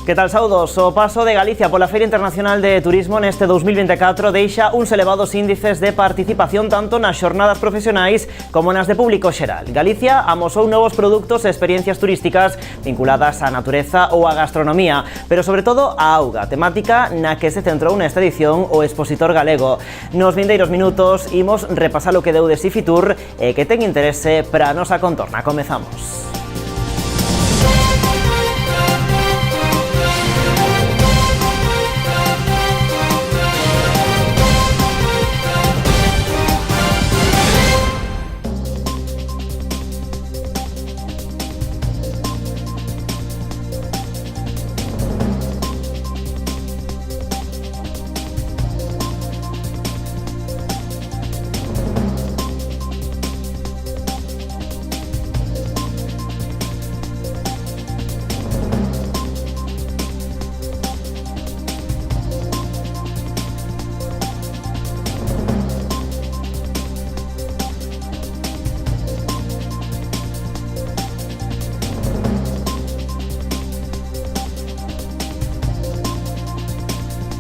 Que tal, saudos? O paso de Galicia pola Feira Internacional de Turismo neste 2024 deixa uns elevados índices de participación tanto nas xornadas profesionais como nas de público xeral. Galicia amosou novos produtos e experiencias turísticas vinculadas á natureza ou á gastronomía, pero sobre todo á auga, temática na que se centrou nesta edición o expositor galego. Nos vindeiros minutos imos repasar o que deu de si Fitur e que ten interese para a nosa contorna. Comezamos.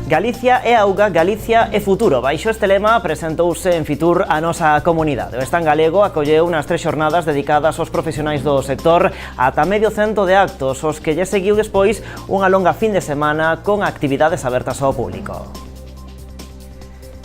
Galicia é auga, Galicia é futuro. Baixo este lema presentouse en Fitur a nosa comunidade. O stand galego acolleu unas 3 xornadas dedicadas aos profesionais do sector ata medio cento de actos, os que lle seguiu despois unha longa fin de semana con actividades abertas ao público.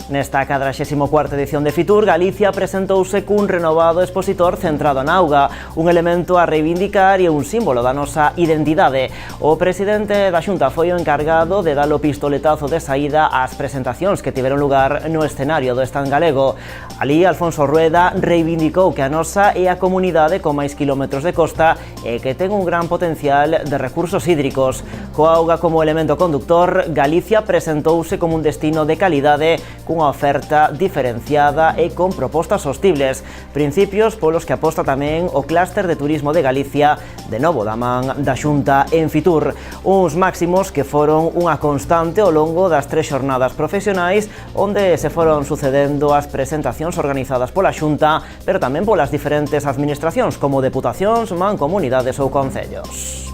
Nesta 44ª edición de Fitur, Galicia presentouse cun renovado expositor centrado na auga, un elemento a reivindicar e un símbolo da nosa identidade. O presidente da Xunta foi o encargado de dar o pistoletazo de saída ás presentacións que tiveron lugar no escenario do stand galego. Alí, Alfonso Rueda reivindicou que a nosa é a comunidade con máis kilómetros de costa e que ten un gran potencial de recursos hídricos. Coa auga como elemento conductor, Galicia presentouse como un destino de calidade cunha oferta diferenciada e con propostas sostibles, principios polos que aposta tamén o clúster de turismo de Galicia, de novo da man da Xunta en Fitur, uns máximos que foron unha constante ao longo das 3 xornadas profesionais onde se foron sucedendo as presentacións organizadas pola Xunta, pero tamén polas diferentes administracións como deputacións, mancomunidades ou concellos.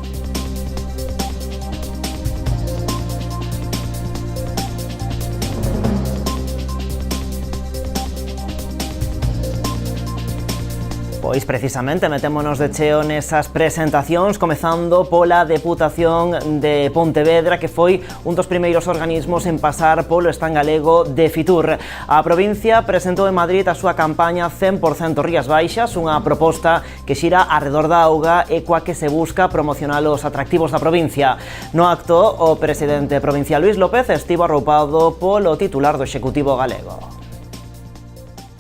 Pois precisamente metémonos de cheo nesas presentacións, comezando pola Deputación de Pontevedra, que foi un dos primeiros organismos en pasar polo stand galego de Fitur. A provincia presentou en Madrid a súa campaña 100% Rías Baixas, unha proposta que xira arredor da auga e coa que se busca promocionar os atractivos da provincia. No acto, o presidente provincial Luís López estivo arroupado polo titular do Executivo galego.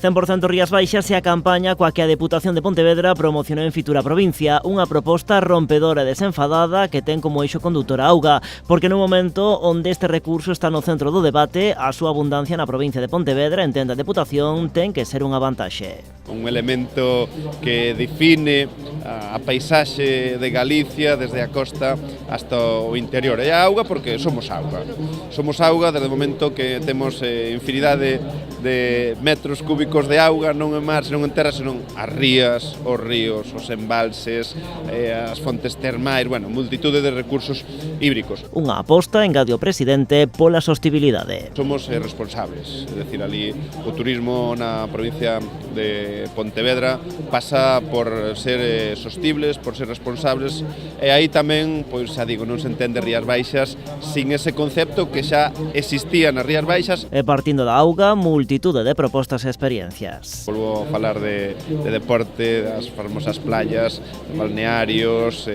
100% Rías Baixas é a campaña coa que a Deputación de Pontevedra promocionou en Fitur a provincia, unha proposta rompedora e desenfadada que ten como eixo conductor a auga, porque no momento onde este recurso está no centro do debate, a súa abundancia na provincia de Pontevedra, entende a Deputación, ten que ser unha vantaxe. Un elemento que define a paisaxe de Galicia desde a costa hasta o interior. É a auga porque somos auga. Somos auga desde o momento que temos infinidade de metros cúbicos de auga, non en mar, senón en terra, senón as rías, os ríos, os embalses, as fontes termais, bueno, multitude de recursos hídricos. Unha aposta, engade o presidente, pola sostibilidade. Somos responsables, é dicir, ali o turismo na provincia de Pontevedra pasa por ser sostibles, por ser responsables, e aí tamén, pois xa digo, non se entende Rías Baixas sin ese concepto que xa existía nas Rías Baixas. E partindo da auga, multitude de propostas e experiencias. Volvo a falar de deporte, das famosas playas, de balnearios,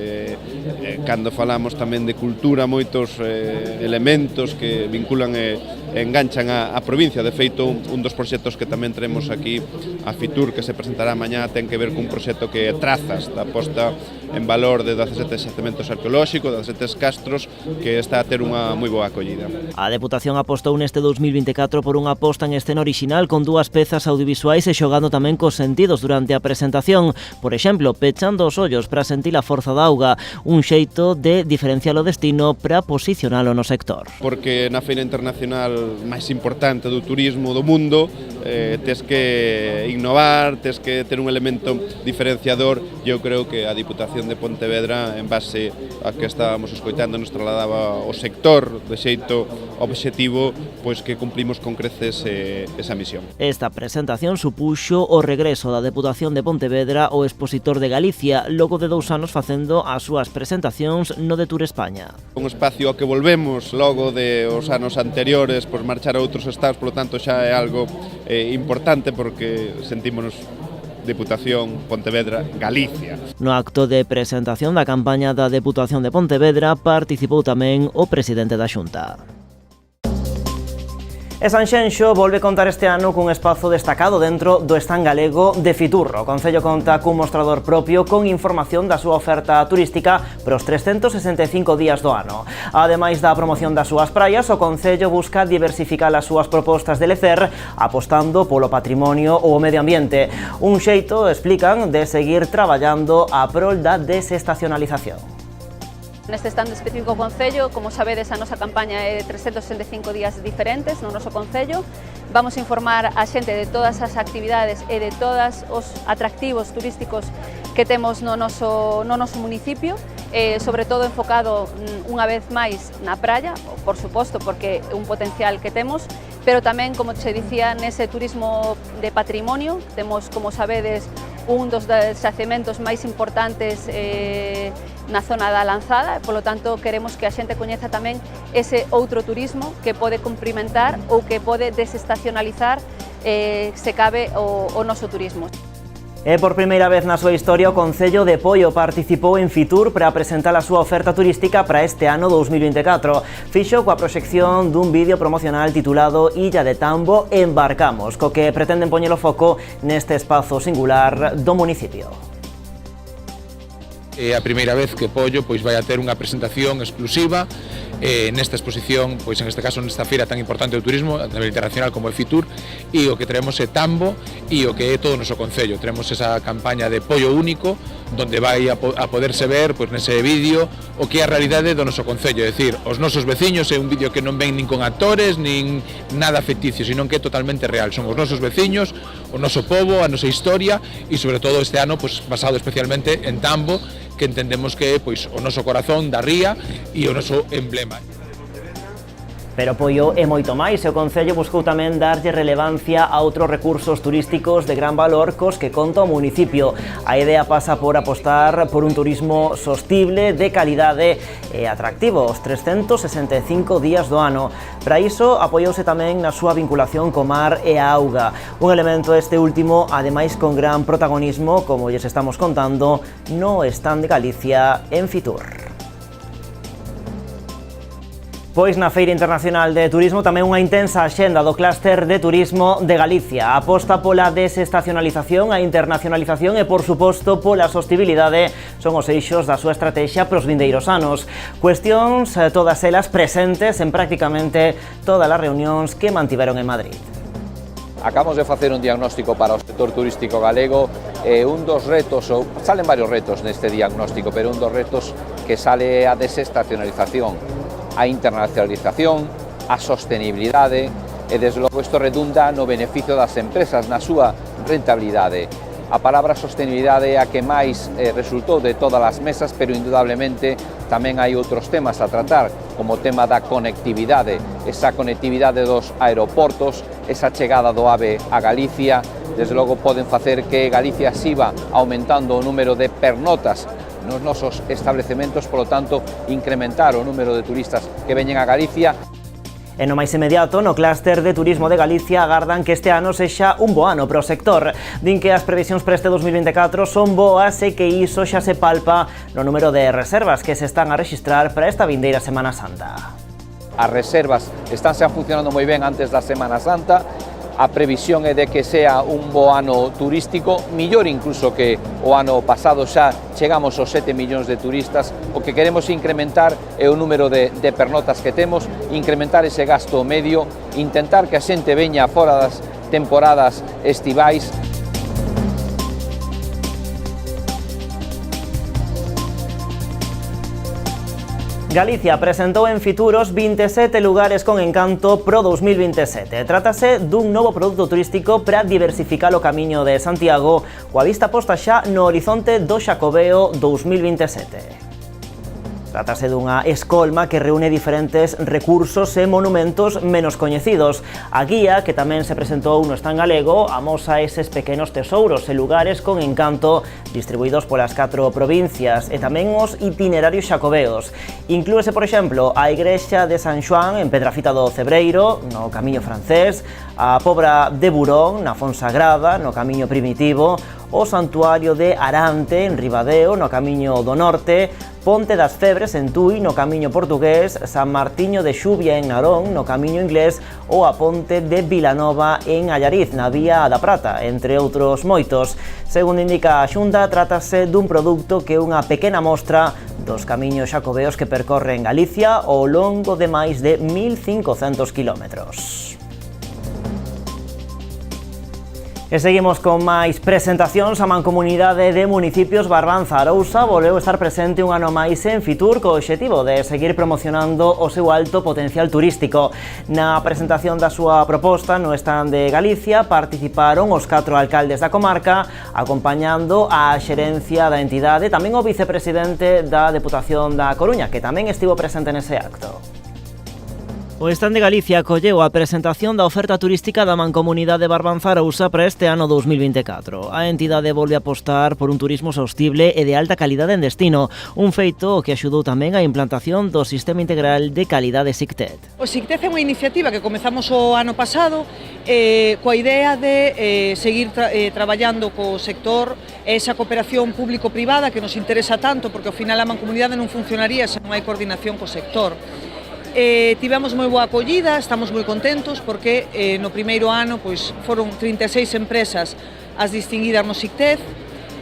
cando falamos tamén de cultura, moitos elementos que vinculan e enganchan a provincia. De feito, un dos proxectos que tamén teremos aquí a Fitur, que se presentará mañá, ten que ver cun proxecto que trazas da posta en valor de 17 xacementos arqueolóxicos, 17 castros, que está a ter unha moi boa acollida. A Deputación apostou neste 2024 por unha posta en escena orixinal con 2 pezas audiovisuais e xogando tamén cos sentidos durante a presentación. Por exemplo, pechando os ollos para sentir a forza da auga, un xeito de diferenciar o destino para posicionalo no sector. Porque na feira internacional máis importante do turismo do mundo, tes que innovar, tes que ter un elemento diferenciador, e eu creo que a Diputación Deputación de Pontevedra en base a que estábamos escoitando nos trasladaba o sector de xeito obxectivo, pois que cumplimos con creces esa misión. Esta presentación supuxo o regreso da Deputación de Pontevedra ao expositor de Galicia, logo de 2 anos facendo as súas presentacións no de Tour España. Un espacio ao que volvemos logo de os anos anteriores por marchar a outros estados, polo tanto xa é algo importante porque sentímonos Deputación Pontevedra Galicia. No acto de presentación da campaña da Deputación de Pontevedra participou tamén o presidente da Xunta. E Sanxenxo volve contar este ano cun espazo destacado dentro do stand galego de Fitur. O Concello conta cun mostrador propio con información da súa oferta turística para os 365 días do ano. Ademais da promoción das súas praias, o Concello busca diversificar as súas propostas de lecer apostando polo patrimonio ou o medio ambiente. Un xeito, explican, de seguir traballando a prol da desestacionalización. Neste stand específico do Concello, como sabedes, a nosa campaña é de 365 días diferentes no noso Concello. Vamos a informar a xente de todas as actividades e de todos os atractivos turísticos que temos no noso municipio, sobre todo enfocado unha vez máis na praia, por suposto, porque é un potencial que temos, pero tamén, como se dicía, nese turismo de patrimonio. Temos, como sabedes, un dos xacementos máis importantes na zona da Lanzada, e, polo tanto, queremos que a xente coñeza tamén ese outro turismo que pode complementar ou que pode desestacionalizar, se cabe, o noso turismo. E por primeira vez na súa historia, o Concello de Poio participou en Fitur para presentar a súa oferta turística para este ano 2024. Fixo coa proxección dun vídeo promocional titulado Illa de Tambo Embarcamos, co que pretenden poñer o foco neste espazo singular do municipio. É a primeira vez que Poio vai a ter unha presentación exclusiva nesta exposición, pois en este caso nesta feira tan importante do turismo a nivel internacional como é Fitur, e o que traemos é Tambo e o que é todo o noso Concello. Traemos esa campaña de Poio único, donde vai a poderse ver pois nese vídeo o que é a realidade do noso Concello, é dicir, os nosos veciños. É un vídeo que non ven nin con actores, nin nada ficticio, sino que é totalmente real. Son os nosos veciños, o noso pobo, a nosa historia, e sobre todo este ano basado especialmente en Tambo, que entendemos que é o noso corazón da ría e o noso emblema. Pero Poio é moito máis, e o Concello buscou tamén darlle relevancia a outros recursos turísticos de gran valor cos que conta o municipio. A idea pasa por apostar por un turismo sostible, de calidade e atractivo os 365 días do ano. Para iso, apoiouse tamén na súa vinculación co mar e a auga. Un elemento este último, ademais con gran protagonismo, como lles estamos contando, no stand de Galicia en Fitur. Pois na Feira Internacional de Turismo tamén unha intensa axenda do clúster de turismo de Galicia. Aposta pola desestacionalización, a internacionalización e, por suposto, pola sostibilidade son os eixos da súa estrategia para os vindeiros anos. Cuestións, todas elas presentes en prácticamente todas as reunións que mantiveron en Madrid. Acabamos de facer un diagnóstico para o sector turístico galego e un dos retos, salen varios retos neste diagnóstico, pero un dos retos que sale a desestacionalización, a internacionalización, a sostenibilidade e, desde logo, isto redunda no beneficio das empresas, na súa rentabilidade. A palabra sostenibilidade é a que máis resultou de todas as mesas, pero indudablemente tamén hai outros temas a tratar, como o tema da conectividade, esa conectividade dos aeroportos, esa chegada do AVE a Galicia. Desde logo poden facer que Galicia siga aumentando o número de pernotas nos nosos establecementos, polo tanto, incrementar o número de turistas que veñen a Galicia. E no máis inmediato, no clúster de turismo de Galicia agardan que este ano sexa un bo ano para o sector. Din que as previsións para este 2024 son boas e que iso xa se palpa no número de reservas que se están a rexistrar para esta vindeira Semana Santa. As reservas estánse funcionando moi ben antes da Semana Santa. A previsión é de que sea un bo ano turístico, millor incluso que o ano pasado. Xa chegamos aos 7 millóns de turistas. O que queremos incrementar é o número de pernotas que temos, incrementar ese gasto medio, intentar que a xente veña fora das temporadas estivais. Galicia presentou en Fitur os 27 lugares con encanto pro 2027. Trátase dun novo produto turístico para diversificar o camiño de Santiago, coa vista posta xa no horizonte do Xacobeo 2027. Trátase dunha escolma que reúne diferentes recursos e monumentos menos coñecidos. A guía, que tamén se presentou no stand galego, amosa eses pequenos tesouros e lugares con encanto distribuídos polas 4 provincias e tamén os itinerarios xacobeos. Inclúese, por exemplo, a igrexa de San Xoán en Pedrafita do Cebreiro, no Camiño Francés, a Pobra de Burón, na Fonsagrada, no Camiño Primitivo, o Santuario de Arante, en Ribadeo, no Camiño do Norte, Ponte das Febres en Tui, no Camiño Portugués, San Martiño de Xubia en Narón, no Camiño Inglés, ou a Ponte de Vilanova en Allariz, na Vía da Prata, entre outros moitos. Segundo indica a Xunta, trátase dun produto que é unha pequena mostra dos camiños xacobeos que percorren Galicia ao longo de máis de 1.500 kilómetros. E seguimos con máis presentacións. A Mancomunidade de Municipios Barbanza Arousa volveu estar presente un ano máis en Fitur co obxectivo de seguir promocionando o seu alto potencial turístico. Na presentación da súa proposta no stand de Galicia participaron os 4 alcaldes da comarca, acompañando a xerencia da entidade, tamén o vicepresidente da Deputación da Coruña, que tamén estivo presente nese acto. O stand de Galicia acolleu a presentación da oferta turística da Mancomunidade Barbanza Arousa para este ano 2024. A entidade volve a apostar por un turismo sostible e de alta calidade en destino, un feito que axudou tamén á implantación do Sistema Integral de Calidade SICTED. O SICTED é unha iniciativa que comezamos o ano pasado coa idea de seguir traballando co sector, esa cooperación público-privada que nos interesa tanto, porque ao final a Mancomunidade non funcionaría se non hai coordinación co sector. Tivemos moi boa acollida, estamos moi contentos porque no primeiro ano foron 36 empresas as distinguidas no SICTED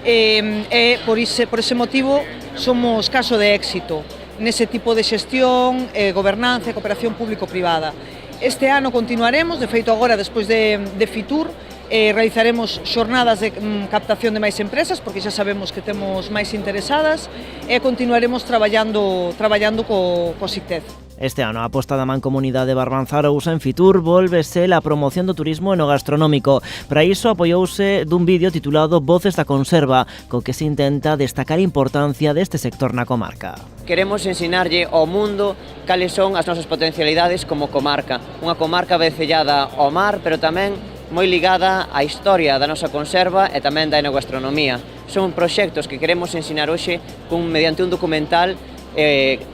e por ese motivo somos caso de éxito nese tipo de xestión, gobernanza e cooperación público-privada. Este ano continuaremos, de feito agora despois de Fitur, realizaremos xornadas de captación de máis empresas porque xa sabemos que temos máis interesadas e continuaremos traballando co SICTED. Este ano a aposta da Mancomunidade Barbanza Arousa en Fitur volvese a promoción do turismo e no gastronómico. Para iso apoiouse dun vídeo titulado Voces da Conserva, co que se intenta destacar a importancia deste sector na comarca. Queremos ensinarlle ao mundo cales son as nosas potencialidades como comarca. Unha comarca vencellada ao mar, pero tamén moi ligada á historia da nosa conserva e tamén da enogastronomía. Son proxectos que queremos ensinar hoxe mediante un documental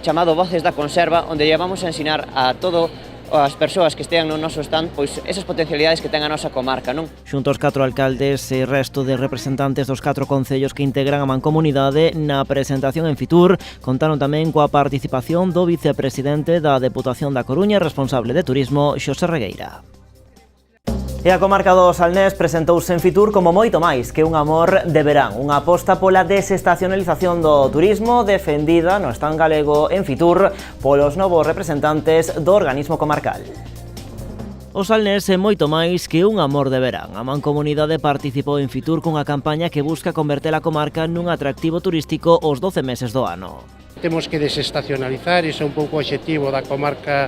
chamado Voces da Conserva, onde llevamos a ensinar a todo as persoas que estean no noso stand esas potencialidades que ten a nosa comarca, non? Xunto aos 4 alcaldes e resto de representantes dos 4 concellos que integran a Mancomunidade, na presentación en Fitur contaron tamén coa participación do vicepresidente da Deputación da Coruña, responsable de turismo, Xosé Regueira. E a comarca do Salnés presentouse en Fitur como moito máis que un amor de verán, unha aposta pola desestacionalización do turismo defendida no stand galego en Fitur polos novos representantes do organismo comarcal. O Salnés é moito máis que un amor de verán. A Mancomunidade participou en Fitur cunha campaña que busca converter a comarca nun atractivo turístico os 12 meses do ano. Temos que desestacionalizar, ese é un pouco o obxectivo da comarca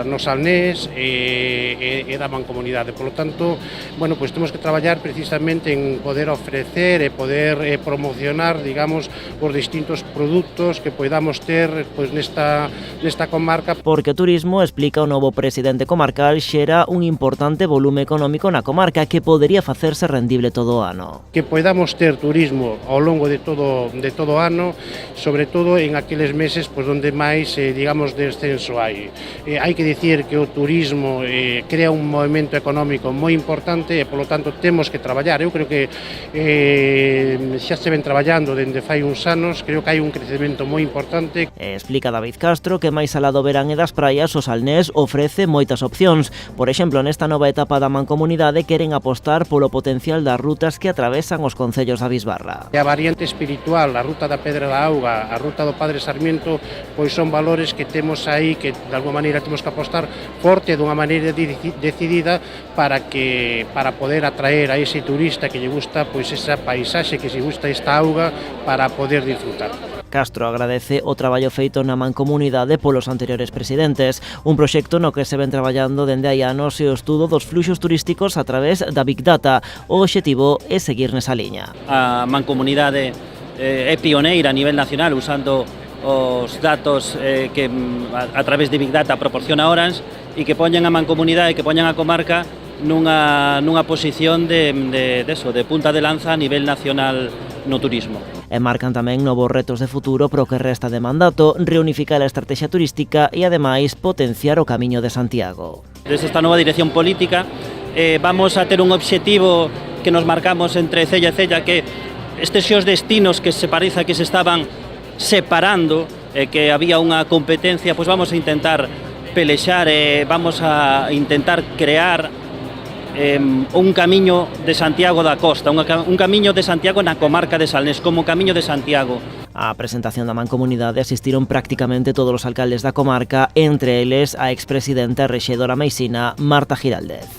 no Salnés e da Mancomunidade. Por lo tanto, bueno, pues temos que traballar precisamente en poder ofrecer e poder promocionar, digamos, os distintos produtos que podamos ter pues, nesta comarca. Porque o turismo, explica o novo presidente comarcal, xera un importante volume económico na comarca que podería facerse rendible todo o ano. Que podamos ter turismo ao longo de todo o ano, sobre todo en aqueles meses pues, onde máis, digamos, descenso hai. Hai que dicir que o turismo crea un movimento económico moi importante e, polo tanto, temos que traballar. Eu creo que xa se ven traballando dende fai uns anos, creo que hai un crecemento moi importante. Explica David Castro que máis alá do verán e das praias, o Salnés ofrece moitas opcións. Por exemplo, nesta nova etapa da Mancomunidade queren apostar polo potencial das rutas que atravesan os concellos da Bisbarra. A variante espiritual, a ruta da Pedra da Auga, a ruta do Padre Sarmiento, pois son valores que temos aí que de alguma maneira temos que apostar forte dunha maneira decidida para poder atraer a ese turista que lle gusta pois esa paisaxe, que lle gusta esta auga, para poder disfrutar. Castro agradece o traballo feito na mancomunidade polos anteriores presidentes, un proxecto no que se ven traballando dende hai anos e o estudo dos fluxos turísticos a través da Big Data. O obxectivo é seguir nesa liña. A mancomunidade é pioneira a nivel nacional usando os datos que a través de Big Data proporciona Orange e que poñen a mancomunidade, que poñen a comarca nunha posición de punta de lanza a nivel nacional no turismo. E marcan tamén novos retos de futuro pro que resta de mandato, reunificar a estrategia turística e, ademais, potenciar o Camiño de Santiago. Desde esta nova dirección política vamos a ter un obxectivo que nos marcamos entre Cella e Cella, que estes xeos destinos que se parece que se estaban separando, que había unha competencia, pois vamos a intentar pelexar e vamos a intentar crear un camiño de Santiago da Costa, un camiño de Santiago na comarca de Salnés, como Camiño de Santiago. A presentación da mancomunidade asistiron prácticamente todos os alcaldes da comarca, entre eles a expresidenta rexedora meixina Marta Giraldez.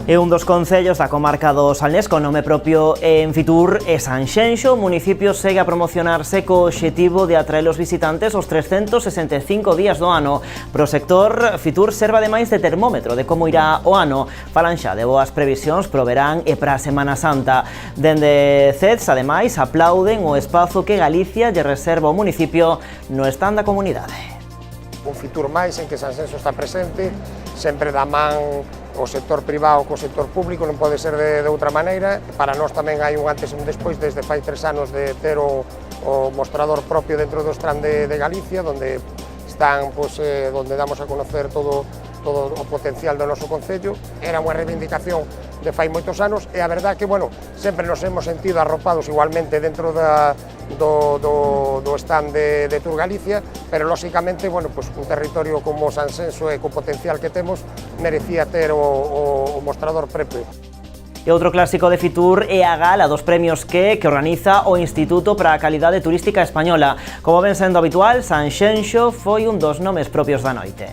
É un dos concellos da comarca do Salnés con nome propio en Fitur e Sanxenxo. O municipio segue a promocionarse co obxectivo de atraer os visitantes os 365 días do ano. Pro sector, Fitur serve ademais de termómetro de como irá o ano. Falan xa de boas previsións pro verán e pra Semana Santa. Dende CEDS, ademais, aplauden o espazo que Galicia lle reserva ao municipio no stand da comunidade. Un Fitur máis en que Sanxenxo está presente, sempre da man o sector privado co sector público, non pode ser de outra maneira. Para nós tamén hai un antes e un despois, desde fai 3 anos de ter o mostrador propio dentro do stand de Galicia, onde están, onde damos a conocer todo o potencial do noso concello. Era unha reivindicación de fai moitos anos e a verdade que, bueno, sempre nos hemos sentido arropados igualmente dentro do stand de Tour Galicia, pero lóxicamente, bueno, pues un territorio como Sanxenxo e co potencial que temos merecía ter o mostrador propio. E outro clásico de Fitur é a gala dos premios que organiza o Instituto para a Calidade Turística Española. Como ven sendo habitual, Sanxenxo foi un dos nomes propios da noite.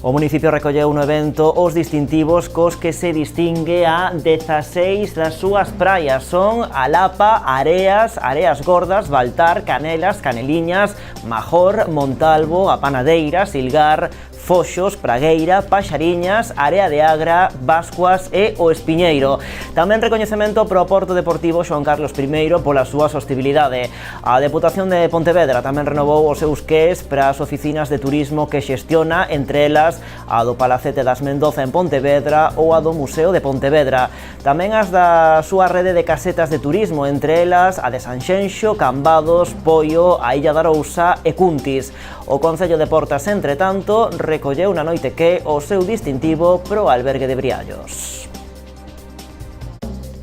O municipio recolleu no evento os distintivos cos que se distingue a 16 das súas praias. Son a Lapa, Areas, Areas Gordas, Baltar, Canelas, Caneliñas, Major, Montalvo, a Panadeira, Silgar, Foxos, Pragueira, Paxariñas, Area de Agra, Bascuas e o Espiñeiro. Tamén recoñecemento pro Porto Deportivo Xoán Carlos I pola súa sostibilidade. A Deputación de Pontevedra tamén renovou os seus QEs para as oficinas de turismo que xestiona, entre elas a do Palacete das Mendoza en Pontevedra ou a do Museo de Pontevedra. Tamén as da súa rede de casetas de turismo, entre elas a de Sanxenxo, Cambados, Poio, a Illa da Arousa e Cuntis. O Concello de Portas, entre tanto, recolleu na noite que o seu distintivo pro albergue de Briallos.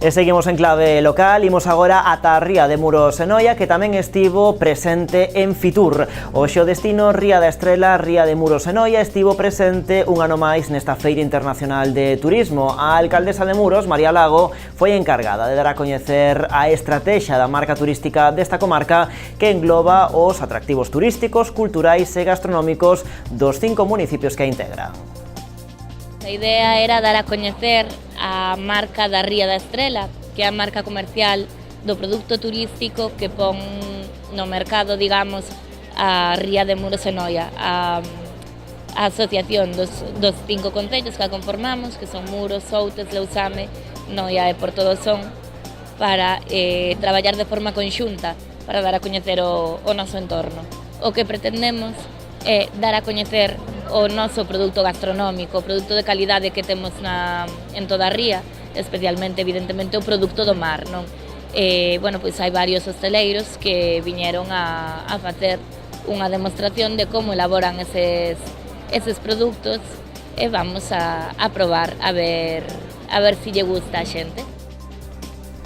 E seguimos en clave local, imos agora ata a Ría de Muros e Noia, que tamén estivo presente en Fitur. O xeodestino Ría da Estrela, Ría de Muros e Noia, estivo presente un ano máis nesta Feira Internacional de Turismo. A alcaldesa de Muros, María Lago, foi encargada de dar a coñecer a estrategia da marca turística desta comarca, que engloba os atractivos turísticos, culturais e gastronómicos dos 5 municipios que a integran. A idea era dar a coñecer a marca da Ría da Estrela, que é a marca comercial do produto turístico que pon no mercado, digamos, a Ría de Muros e Noia, a asociación dos 5 concellos que a conformamos, que son Muros, Outes, Lousame, Noia e Portodozón, para traballar de forma conxunta para dar a coñecer o noso entorno. O que pretendemos é dar a coñecer o noso produto gastronómico, o produto de calidade que temos en toda a ría, especialmente, evidentemente, o produto do mar, non? Bueno, pois hai varios hosteleiros que viñeron a facer unha demostración de como elaboran eses produtos e vamos a probar a ver se lle gusta a xente.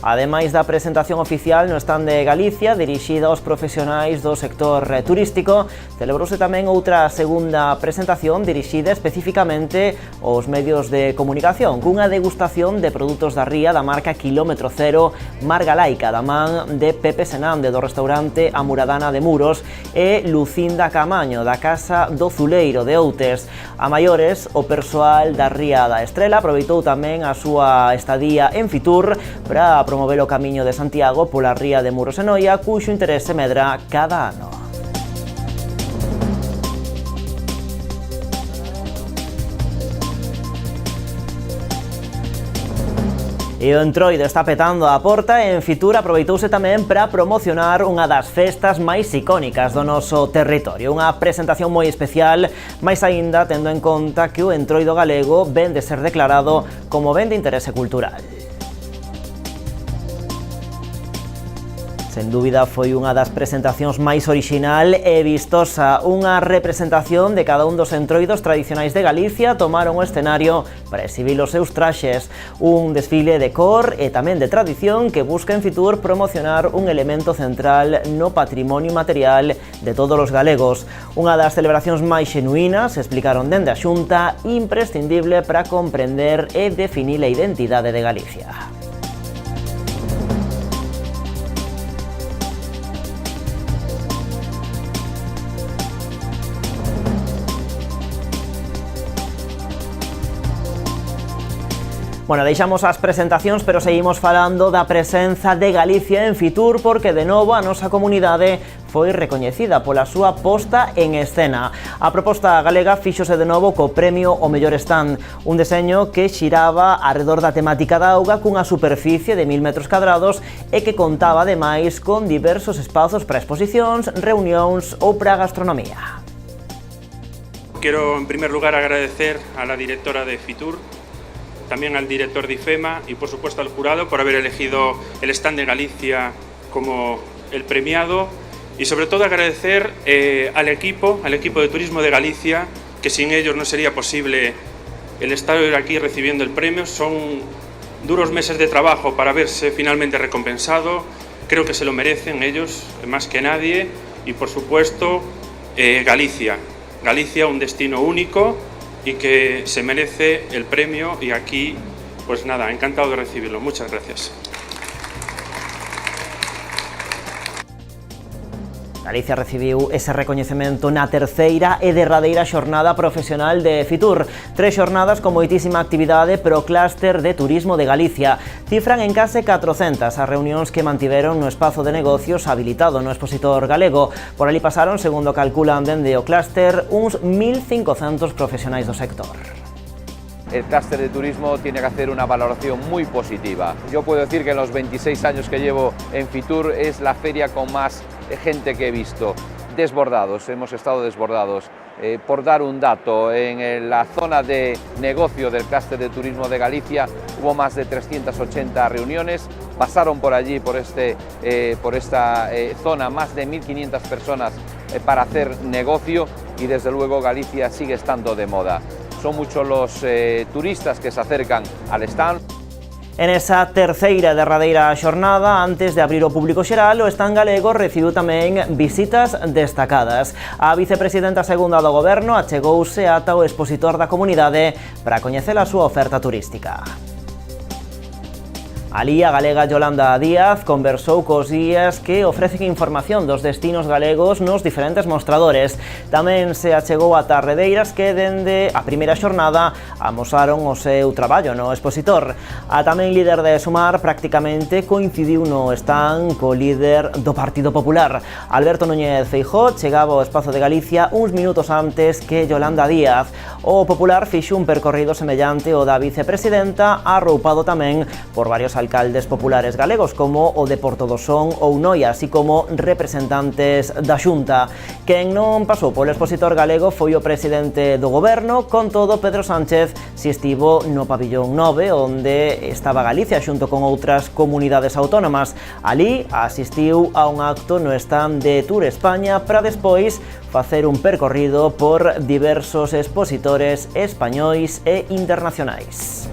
Ademais da presentación oficial no stand de Galicia, dirixida aos profesionais do sector turístico, celebrouse tamén outra segunda presentación dirixida especificamente aos medios de comunicación, cunha degustación de produtos da ría da marca Kilómetro Cero, Mar Galaica, da man de Pepe Senande, do restaurante A Muradana de Muros, e Lucinda Camaño, da Casa do Zuleiro de Outes. A maiores, o persoal da Ría da Estrela aproveitou tamén a súa estadía en Fitur para a promover o Camiño de Santiago pola ría de Muros e Noia, cuxo interese medra cada ano. E o Entroido está petando a porta e en Fitur aproveitouse tamén para promocionar unha das festas máis icónicas do noso territorio. Unha presentación moi especial, máis aínda tendo en conta que o Entroido galego ven de ser declarado como ben de interese cultural. Sen dúbida foi unha das presentacións máis orixinal e vistosa. Unha representación de cada un dos entroidos tradicionais de Galicia tomaron o escenario para exhibir os seus traxes. Un desfile de cor e tamén de tradición que busca en Fitur promocionar un elemento central no patrimonio material de todos os galegos. Unha das celebracións máis xenuínas, explicaron dende a Xunta, imprescindible para comprender e definir a identidade de Galicia. Bueno, deixamos as presentacións, pero seguimos falando da presenza de Galicia en Fitur porque de novo a nosa comunidade foi recoñecida pola súa posta en escena. A proposta galega fíxose de novo co premio O Mellor Stand, un deseño que xiraba arredor da temática da auga cunha superficie de 1000 metros cadrados e que contaba ademais con diversos espazos para exposicións, reunións ou para gastronomía. Quiero en primer lugar agradecer a la directora de Fitur, también al director de IFEMA y por supuesto al jurado por haber elegido el stand de Galicia como el premiado y sobre todo agradecer al equipo de turismo de Galicia, que sin ellos no sería posible el estar hoy aquí recibiendo el premio. Son duros meses de trabajo para verse finalmente recompensado, creo que se lo merecen ellos más que nadie y por supuesto Galicia, un destino único y que se merece el premio y aquí, pues nada, encantado de recibirlo. Muchas gracias. Galicia recibiu ese recoñecemento na terceira e derradeira xornada profesional de Fitur. 3 xornadas con moitísima actividade pro clúster de turismo de Galicia. Cifran en case 400 as reunións que mantiveron no espazo de negocios habilitado no expositor galego. Por ali pasaron, segundo calculan dende o clúster, uns 1.500 profesionais do sector. El clúster de turismo tiene que hacer una valoración muy positiva. Yo puedo decir que en los 26 años que llevo en Fitur es la feria con más gente que he visto. Desbordados, hemos estado desbordados. Por dar un dato, en la zona de negocio del clúster de turismo de Galicia hubo más de 380 reuniones, pasaron por allí, por esta zona, más de 1.500 personas para hacer negocio y desde luego Galicia sigue estando de moda. Son muchos los turistas que se acercan al stand. En esa terceira e derradeira xornada, antes de abrir ao público xeral, o stand galego recibiu tamén visitas destacadas. A vicepresidenta segunda do Goberno achegouse ata o expositor da comunidade para coñecer a súa oferta turística. Alí a galega Yolanda Díaz conversou cos guías que ofrecen información dos destinos galegos nos diferentes mostradores. Tamén se achegou a Tarredeiras que dende a primeira xornada amosaron o seu traballo no expositor. A tamén líder de Sumar prácticamente coincidiu no stand co líder do Partido Popular. Alberto Núñez Feijóo chegaba ao espazo de Galicia uns minutos antes que Yolanda Díaz. O Popular fixo un percorrido semellante ao da vicepresidenta, arroupado tamén por varios alcaldes populares galegos como o de Portodosón ou Noia, así como representantes da Xunta. Quen non pasou polo expositor galego foi o presidente do Goberno. Con todo, Pedro Sánchez si estivo no pabillón 9, onde estaba Galicia xunto con outras comunidades autónomas. Alí asistiu a un acto no stand de Tour España para despois facer un percorrido por diversos expositores españois e internacionais.